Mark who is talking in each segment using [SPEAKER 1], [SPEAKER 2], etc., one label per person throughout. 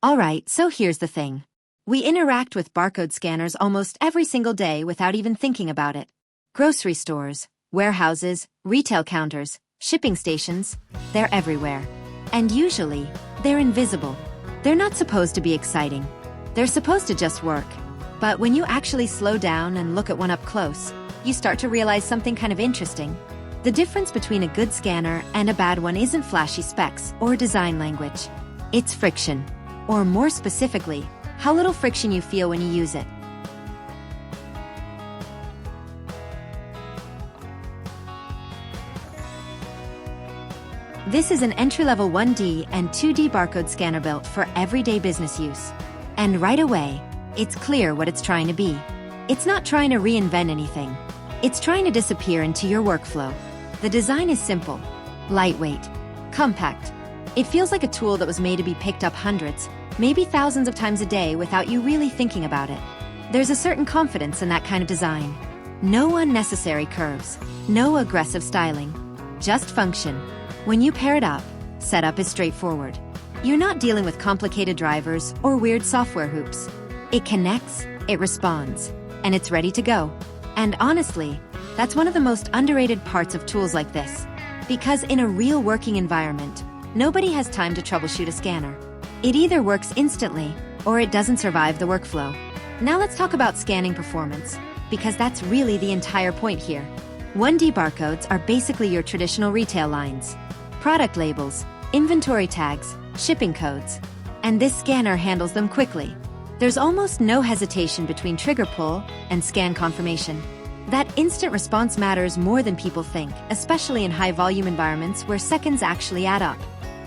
[SPEAKER 1] Alright, so here's the thing. We interact with barcode scanners almost every single day without even thinking about it. Grocery stores, warehouses, retail counters, shipping stations, they're everywhere. And usually, they're invisible. They're not supposed to be exciting. They're supposed to just work. But when you actually slow down and look at one up close, you start to realize something kind of interesting. The difference between a good scanner and a bad one isn't flashy specs or design language. It's friction. Or more specifically, how little friction you feel when you use it. This is an entry-level 1D and 2D barcode scanner built for everyday business use. And right away, it's clear what it's trying to be. It's not trying to reinvent anything. It's trying to disappear into your workflow. The design is simple, lightweight, compact. It feels like a tool that was made to be picked up hundreds, maybe thousands of times a day without you really thinking about it. There's a certain confidence in that kind of design. No unnecessary curves, no aggressive styling, just function. When you pair it up, setup is straightforward. You're not dealing with complicated drivers or weird software hoops. It connects, it responds, and it's ready to go. And honestly, that's one of the most underrated parts of tools like this. Because in a real working environment, nobody has time to troubleshoot a scanner. It either works instantly, or it doesn't survive the workflow. Now let's talk about scanning performance, because that's really the entire point here. 1D barcodes are basically your traditional retail lines. Product labels, inventory tags, shipping codes. And this scanner handles them quickly. There's almost no hesitation between trigger pull and scan confirmation. That instant response matters more than people think, especially in high-volume environments where seconds actually add up.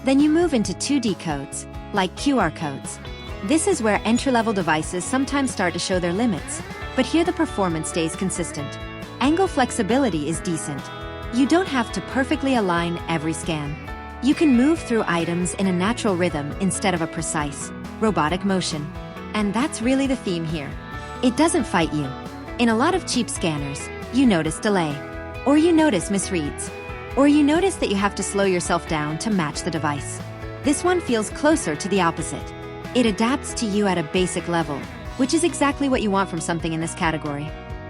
[SPEAKER 1] Then you move into 2D codes, like QR codes. This is where entry-level devices sometimes start to show their limits, but here the performance stays consistent. Angle flexibility is decent. You don't have to perfectly align every scan. You can move through items in a natural rhythm instead of a precise, robotic motion. And that's really the theme here. It doesn't fight you. In a lot of cheap scanners, you notice delay, or you notice misreads, or you notice that you have to slow yourself down to match the device. This one feels closer to the opposite. It adapts to you at a basic level, which is exactly what you want from something in this category.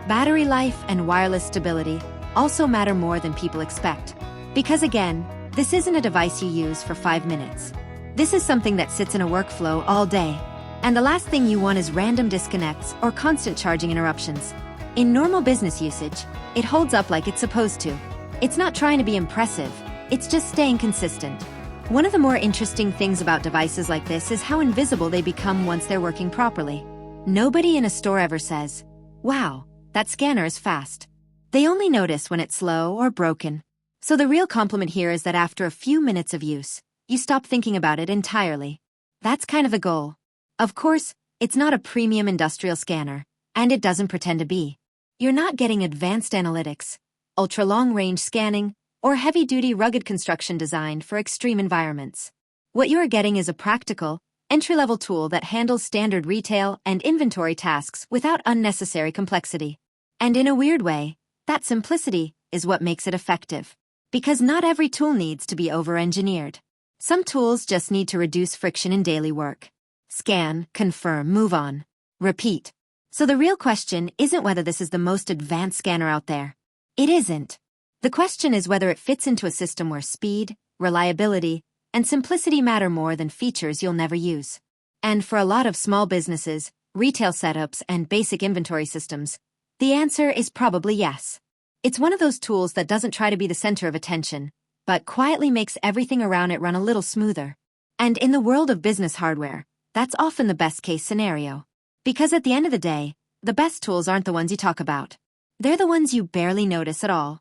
[SPEAKER 1] Battery life and wireless stability also matter more than people expect. Because again, this isn't a device you use for 5 minutes. This is something that sits in a workflow all day. And the last thing you want is random disconnects or constant charging interruptions. In normal business usage, it holds up like it's supposed to. It's not trying to be impressive, it's just staying consistent. One of the more interesting things about devices like this is how invisible they become once they're working properly. Nobody in a store ever says, "Wow, that scanner is fast." They only notice when it's slow or broken. So the real compliment here is that after a few minutes of use, you stop thinking about it entirely. That's kind of the goal. Of course, it's not a premium industrial scanner, and it doesn't pretend to be. You're not getting advanced analytics, ultra-long-range scanning, or heavy-duty rugged construction designed for extreme environments. What you are getting is a practical, entry-level tool that handles standard retail and inventory tasks without unnecessary complexity. And in a weird way, that simplicity is what makes it effective. Because not every tool needs to be over-engineered. Some tools just need to reduce friction in daily work. Scan, confirm, move on. Repeat. So the real question isn't whether this is the most advanced scanner out there. It isn't. The question is whether it fits into a system where speed, reliability, and simplicity matter more than features you'll never use. And for a lot of small businesses, retail setups, and basic inventory systems, the answer is probably yes. It's one of those tools that doesn't try to be the center of attention, but quietly makes everything around it run a little smoother. And in the world of business hardware, that's often the best-case scenario. Because at the end of the day, the best tools aren't the ones you talk about. They're the ones you barely notice at all.